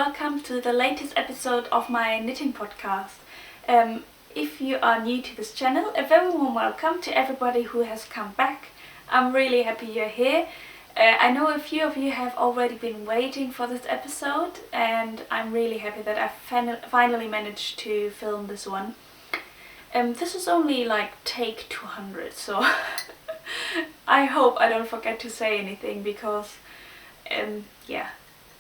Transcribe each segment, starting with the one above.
welcome to the latest episode of my knitting podcast. If you are new to this channel, a very warm welcome to everybody who has come back. I'm really happy you're here. I know a few of you have already been waiting for this episode, and I'm really happy that I finally managed to film this one. This is only like take 200, so I hope I don't forget to say anything because yeah,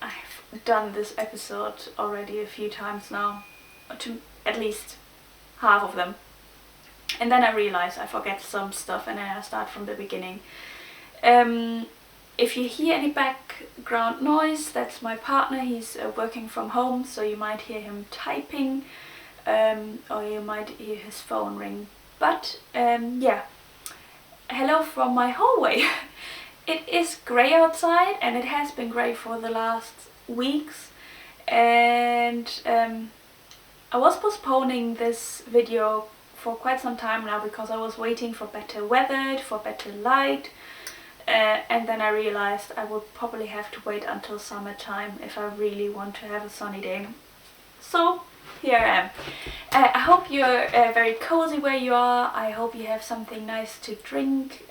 I've done this episode already a few times now, at least half of them, and then I realize I forget some stuff and then I start from the beginning. If you hear any background noise, that's my partner. He's working from home, so you might hear him typing, or you might hear his phone ring. But yeah, hello from my hallway. It is grey outside, and it has been grey for the last weeks, and I was postponing this video for quite some time now because I was waiting for better weather, for better light, and then I realized I would probably have to wait until summertime if I really want to have a sunny day. So here I am. I hope you're very cozy where you are. I hope you have something nice to drink,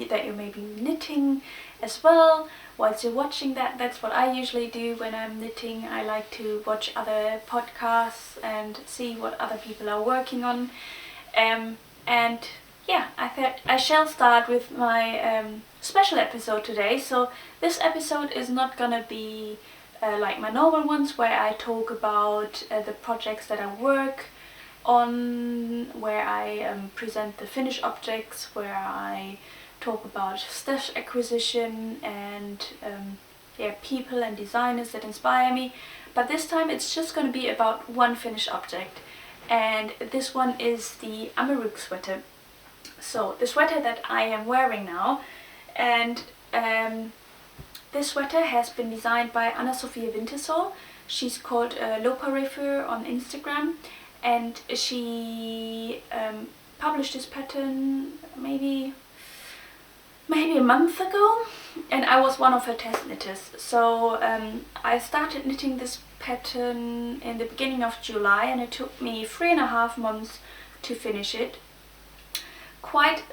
that you may be knitting as well whilst you're watching that. That's what I usually do when I'm knitting. I like to watch other podcasts and see what other people are working on, and yeah, I thought I shall start with my special episode today. So this episode is not gonna be like my normal ones where I talk about the projects that I work on, where I present the finished objects, where I talk about stash acquisition and yeah, people and designers that inspire me. But this time it's just going to be about one finished object, and this one is the Amaruq sweater. So the sweater that I am wearing now, and this sweater has been designed by Anna-Sofia Vintersol. She's called Loparefur on Instagram, and she published this pattern maybe a month ago, and I was one of her test knitters. So I started knitting this pattern in the beginning of July, and it took me 3.5 months to finish it. Quite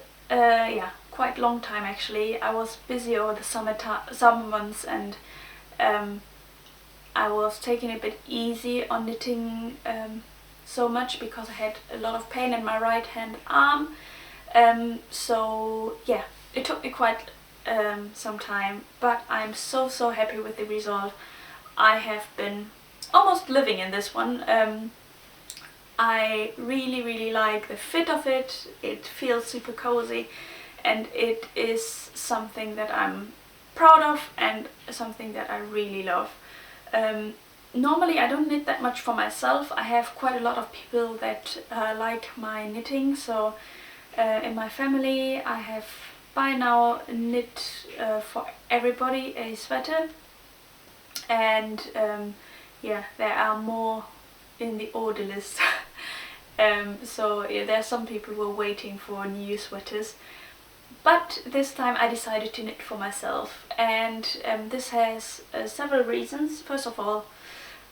long time actually. I was busy over the summer months, and I was taking it a bit easy on knitting so much because I had a lot of pain in my right hand arm. So yeah, it took me quite some time, but I'm so happy with the result. I have been almost living in this one. I really like the fit of it. It feels super cozy, and it is something that I'm proud of and something that I really love. Normally I don't knit that much for myself. I have quite a lot of people that like my knitting, so in my family I have by now knit for everybody a sweater, and yeah, there are more in the order list. So yeah, there are some people who are waiting for new sweaters, but this time I decided to knit for myself, and this has several reasons. First of all,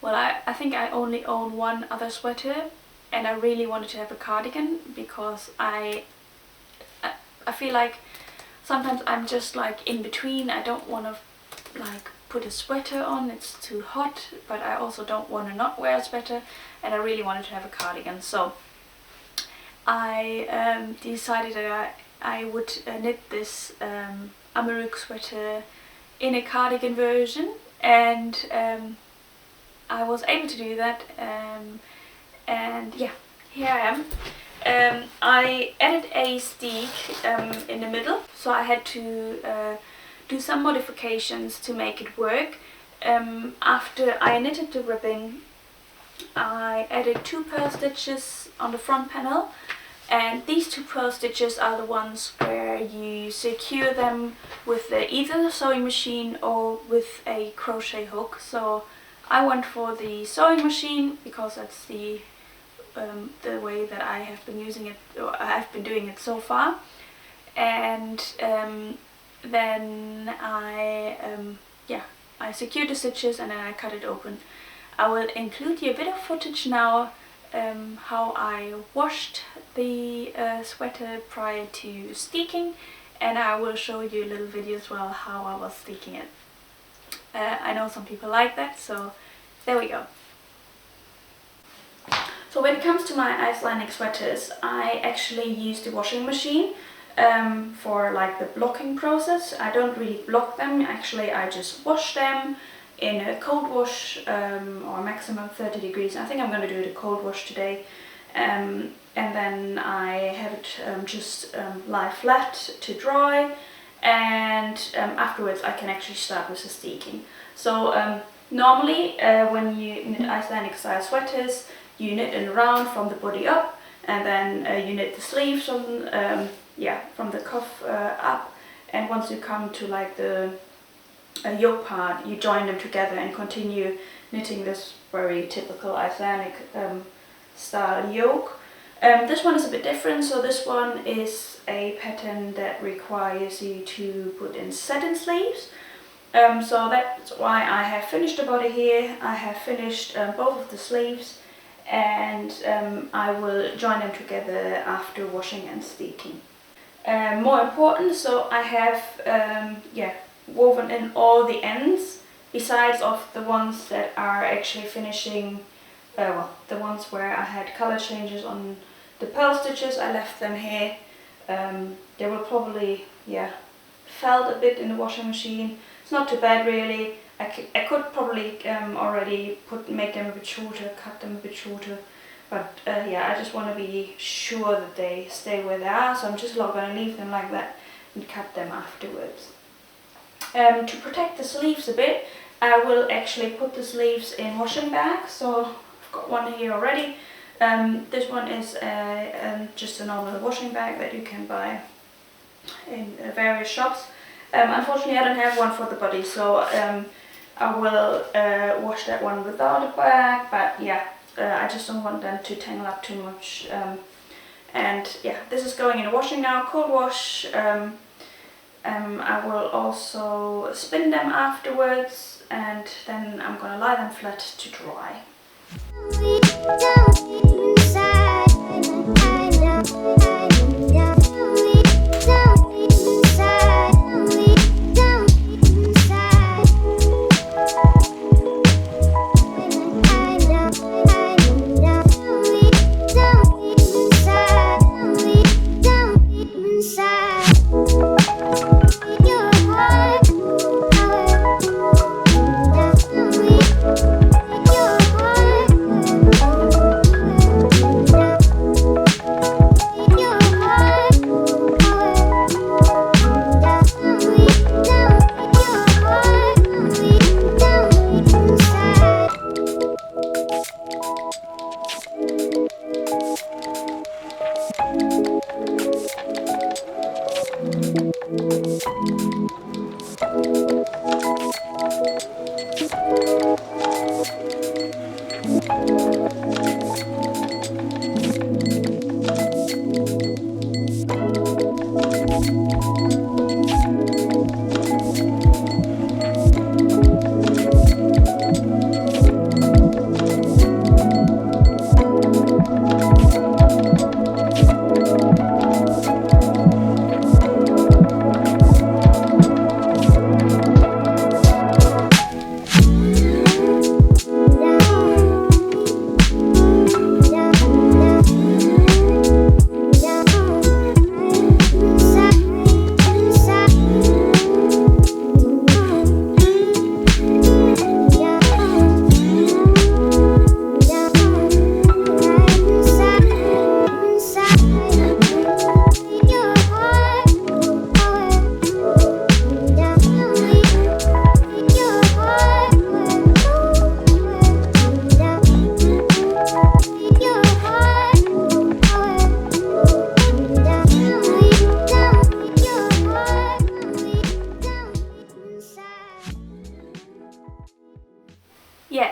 well, I think I only own one other sweater, and I really wanted to have a cardigan because I feel like sometimes I'm just like in between. I don't want to like put a sweater on, it's too hot, but I also don't want to not wear a sweater, and I really wanted to have a cardigan. So I decided that I would knit this Amaruq sweater in a cardigan version, and I was able to do that, and yeah, here I am. I added a steek in the middle, so I had to do some modifications to make it work. After I knitted the ribbing, I added 2 purl stitches on the front panel, and these 2 purl stitches are the ones where you secure them with either the sewing machine or with a crochet hook. So I went for the sewing machine because that's the way that I have been using it, or I have been doing it so far, and then I yeah, I secured the stitches and then I cut it open. I will include you a bit of footage now how I washed the sweater prior to steeking, and I will show you a little video as well how I was steeking it. I know some people like that, so there we go. So when it comes to my Icelandic sweaters, I actually use the washing machine for like the blocking process. I don't really block them, actually I just wash them in a cold wash or maximum 30 degrees. I think I'm going to do the cold wash today, and then I have it just lie flat to dry, and afterwards I can actually start with the steeking. So normally when you knit Icelandic style sweaters, you knit in round from the body up, and then you knit the sleeves from from the cuff up, and once you come to like the yoke part, you join them together and continue knitting this very typical Icelandic style yoke. This one is a bit different, so this one is a pattern that requires you to put in satin sleeves. So that's why I have finished the body here, I have finished both of the sleeves, and I will join them together after washing and steeking. More important, so I have woven in all the ends, besides of the ones that are actually finishing, the ones where I had color changes on the pearl stitches. I left them here. They will probably felt a bit in the washing machine. It's not too bad really. I could probably already make them a bit shorter, cut them a bit shorter, but I just want to be sure that they stay where they are, so I'm just not going to leave them like that and cut them afterwards. To protect the sleeves a bit, I will actually put the sleeves in washing bags. So I've got one here already. This one is just a normal washing bag that you can buy in various shops. Unfortunately I don't have one for the body, so I will wash that one without a bag, but I just don't want them to tangle up too much. This is going in the washing now, cold wash. I will also spin them afterwards, and then I'm gonna lie them flat to dry.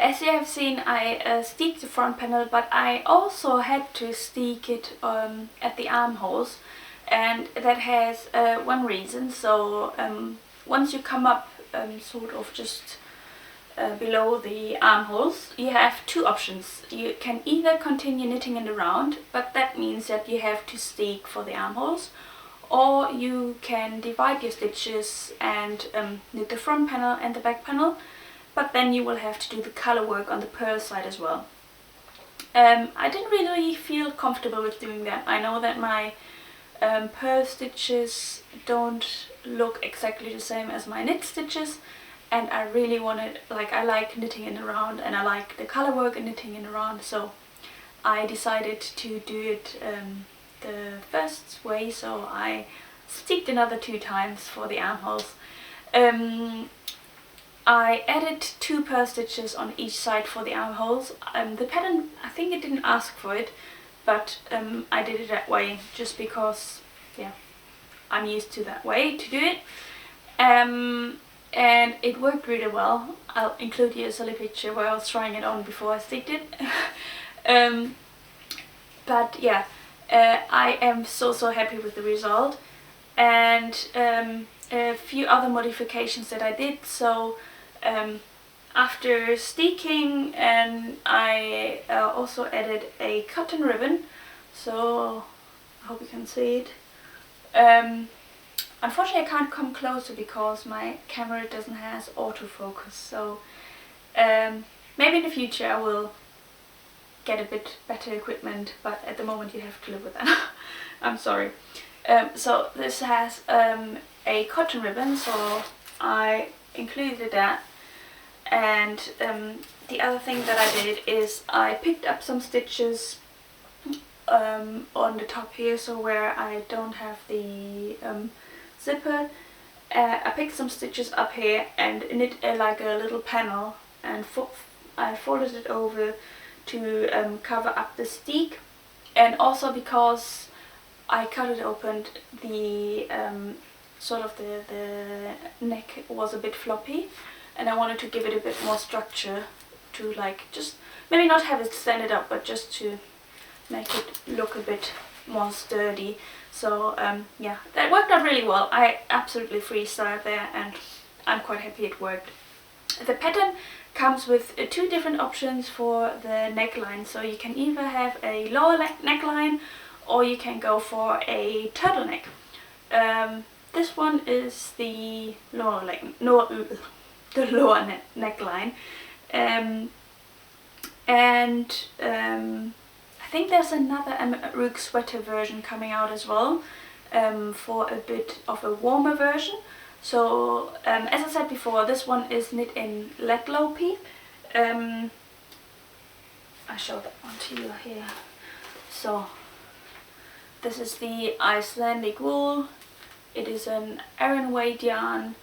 As you have seen, I steeked the front panel, but I also had to steek it at the armholes, and that has one reason. So once you come up sort of just below the armholes, you have two options. You can either continue knitting in the round, but that means that you have to steek for the armholes, or you can divide your stitches and knit the front panel and the back panel, but then you will have to do the color work on the purl side as well. I didn't really feel comfortable with doing that. I know that my purl stitches don't look exactly the same as my knit stitches, and I really wanted, like, I like knitting in the round and I like the color work and knitting in the round, so I decided to do it the first way, so I steeked another 2 times for the armholes. I added 2 purl stitches on each side for the armholes. The pattern, I think it didn't ask for it, but I did it that way just because, yeah, I'm used to that way to do it. And it worked really well. I'll include here a silly picture where I was trying it on before I steeked it. But yeah, I am so happy with the result. And a few other modifications that I did. So after steeking, and I also added a cotton ribbon, so I hope you can see it. Unfortunately I can't come closer because my camera doesn't have autofocus, so maybe in the future I will get a bit better equipment, but at the moment you have to live with that. I'm sorry. So this has a cotton ribbon, so I included that. And the other thing that I did is I picked up some stitches on the top here, so where I don't have the zipper, I picked some stitches up here and knit like a little panel, and I folded it over to cover up the steek. And also because I cut it open, the sort of the neck was a bit floppy, and I wanted to give it a bit more structure, to like just maybe not have it stand up, but just to make it look a bit more sturdy. So yeah, that worked out really well. I absolutely freestyled there and I'm quite happy it worked. The pattern comes with 2 different options for the neckline, so you can either have a lower neckline or you can go for a turtleneck. This one is the lower neckline, and I think there's another Amaruq Sweater version coming out as well, for a bit of a warmer version. So as I said before, this one is knit in lead Lopi. I showed that one to you here. So this is the Icelandic wool. It is an Aran weight yarn.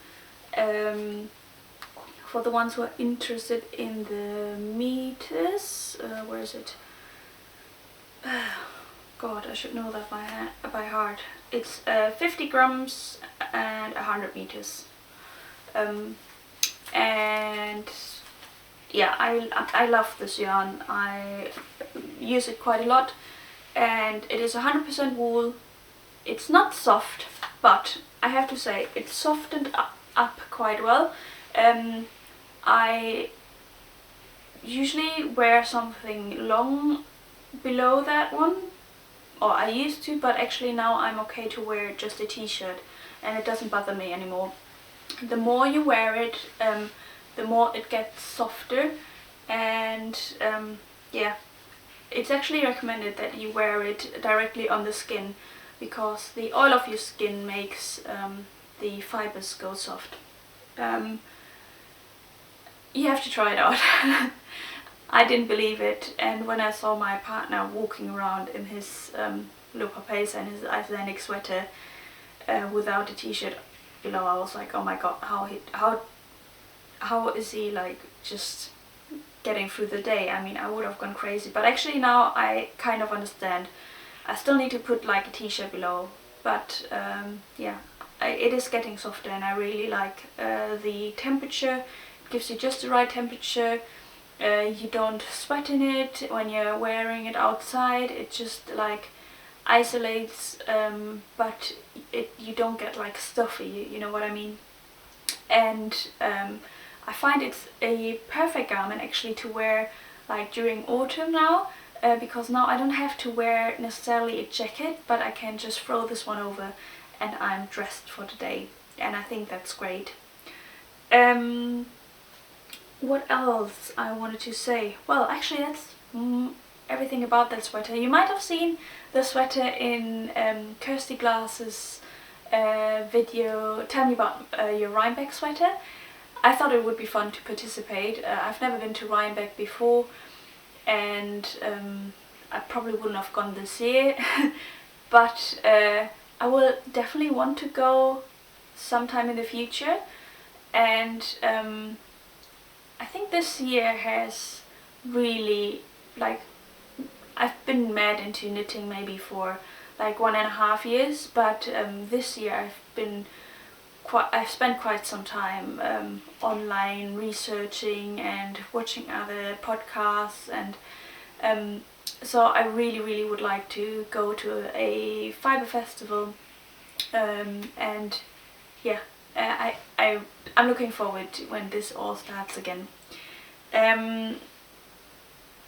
For the ones who are interested in the meters, where is it? God, I should know that by heart. It's 50 grams and 100 meters. And yeah, I love this yarn. I use it quite a lot, and it is 100% wool. It's not soft, but I have to say it's softened up quite well. I usually wear something long below that one, or I used to, but actually now I'm okay to wear just a t-shirt and it doesn't bother me anymore. The more you wear it, the more it gets softer, and yeah, it's actually recommended that you wear it directly on the skin, because the oil of your skin makes the fibers go soft. You have to try it out. I didn't believe it, and when I saw my partner walking around in his Loparefur and his Icelandic sweater without a t-shirt below, I was like, oh my god, how is he like just getting through the day? I mean, I would have gone crazy, but actually now I kind of understand. I still need to put like a t-shirt below, but yeah, it is getting softer, and I really like the temperature. It gives you just the right temperature. You don't sweat in it when you're wearing it outside. It just like isolates, but you don't get like stuffy, you know what I mean. And I find it's a perfect garment actually to wear like during autumn now, because now I don't have to wear necessarily a jacket, but I can just throw this one over and I'm dressed for the day, and I think that's great. What else I wanted to say? Well, actually that's everything about that sweater. You might have seen the sweater in Kirsty Glass's video, Tell Me About Your Rhinebeck Sweater. I thought it would be fun to participate. I've never been to Rhinebeck before, and I probably wouldn't have gone this year, but I will definitely want to go sometime in the future. And I think this year has really, like, I've been mad into knitting maybe for like 1.5 years, but this year I've spent quite some time online researching and watching other podcasts, and so I really would like to go to a fibre festival, and yeah, I'm looking forward to when this all starts again.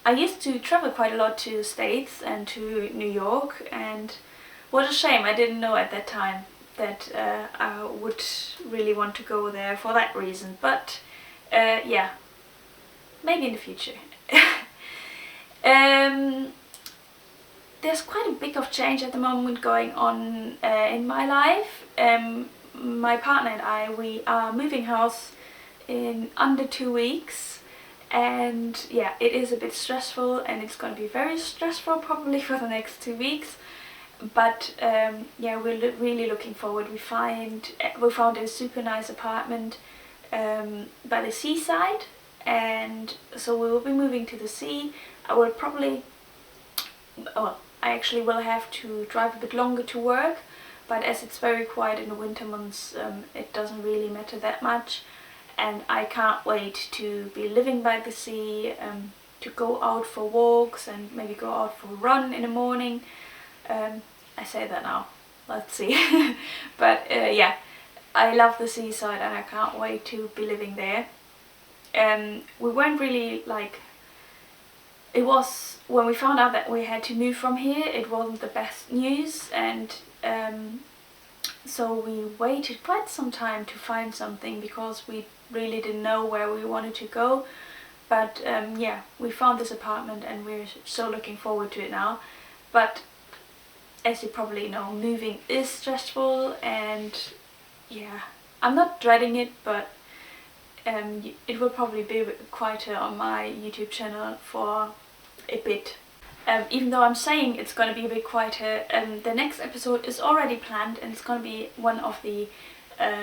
I used to travel quite a lot to the States and to New York, and what a shame I didn't know at that time that I would really want to go there for that reason, but yeah, maybe in the future. There's quite a bit of change at the moment going on in my life. My partner and I, we are moving house in under 2 weeks, and yeah, it is a bit stressful, and it's going to be very stressful probably for the next 2 weeks, but yeah, we're really looking forward. We found a super nice apartment by the seaside, and so we will be moving to the sea. I actually will have to drive a bit longer to work, but as it's very quiet in the winter months, it doesn't really matter that much, and I can't wait to be living by the sea, to go out for walks and maybe go out for a run in the morning. I say that now, let's see. But yeah, I love the seaside and I can't wait to be living there. We weren't really like, it was, when we found out that we had to move from here, it wasn't the best news, and so we waited quite some time to find something because we really didn't know where we wanted to go. But yeah, we found this apartment and we're so looking forward to it now. But as you probably know, moving is stressful, and yeah, I'm not dreading it, but it will probably be a bit quieter on my YouTube channel for a bit. Even though I'm saying it's going to be a bit quieter, the next episode is already planned, and it's going to be one of the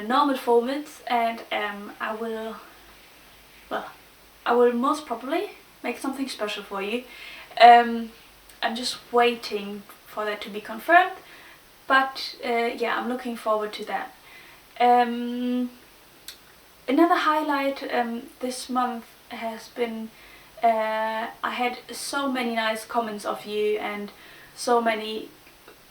normal formats, and I will most probably make something special for you. I'm just waiting for that to be confirmed, but yeah, I'm looking forward to that. Another highlight this month has been, I had so many nice comments of you, and so many,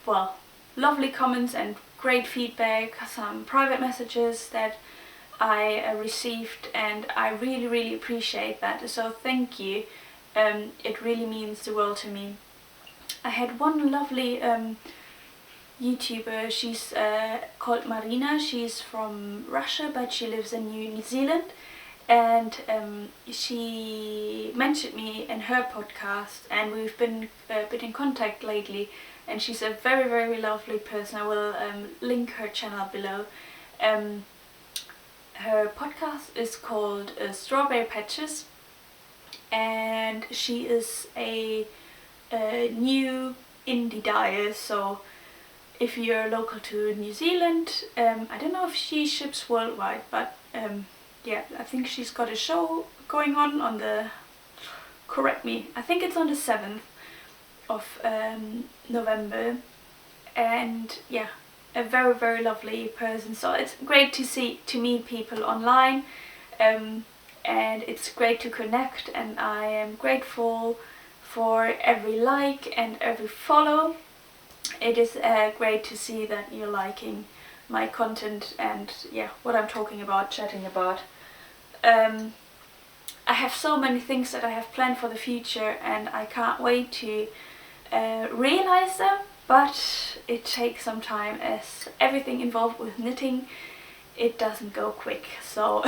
well, lovely comments and great feedback, some private messages that I received, and I really appreciate that, so thank you. It really means the world to me. I had one lovely YouTuber, she's called Marina. She's from Russia, but she lives in New Zealand, and she mentioned me in her podcast, and we've been a bit in contact lately, and she's a very lovely person. I will link her channel below. Her podcast is called Strawberry Patches, and she is a new indie dyer, so if you're local to New Zealand, I don't know if she ships worldwide, but yeah, I think she's got a show going on the, correct me, I think it's on the 7th of November, and yeah, a very lovely person. So it's great to meet people online, and it's great to connect, and I am grateful for every like and every follow. It is great to see that you're liking my content and yeah, what I'm talking about, chatting about. I have so many things that I have planned for the future, and I can't wait to realize them, but it takes some time, as everything involved with knitting, it doesn't go quick. So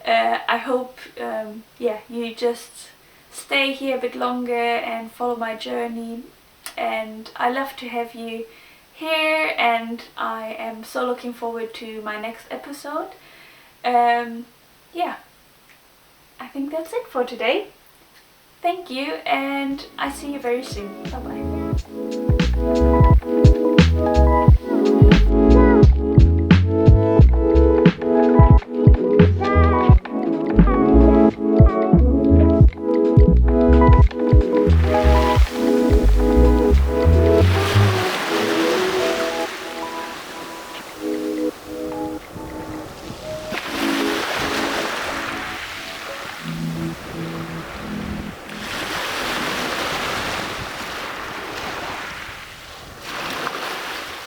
I hope yeah, you just stay here a bit longer and follow my journey, and I love to have you here, and I am so looking forward to my next episode. Yeah, I think that's it for today. Thank you, and I see you very soon. Bye bye.